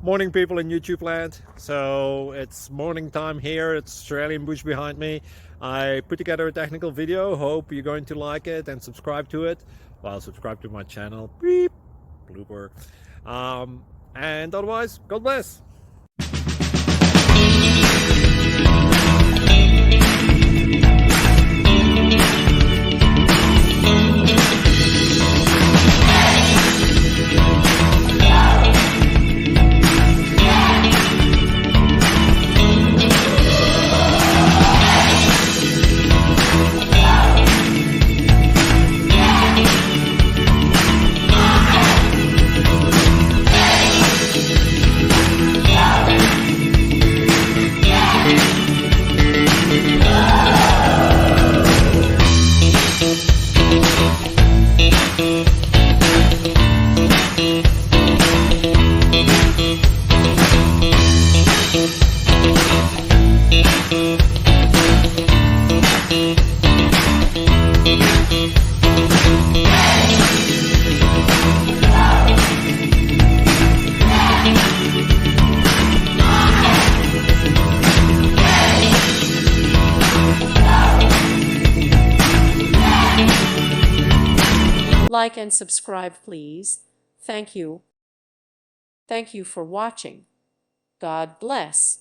Morning, people in YouTube land. So it's morning time here. It's Australian bush behind me. I put together a technical video. Hope you're going to like it and subscribe to it. Well, subscribe to my channel. Beep. Blooper. And otherwise, God bless. Like and subscribe, please. Thank you. Thank you for watching. God bless.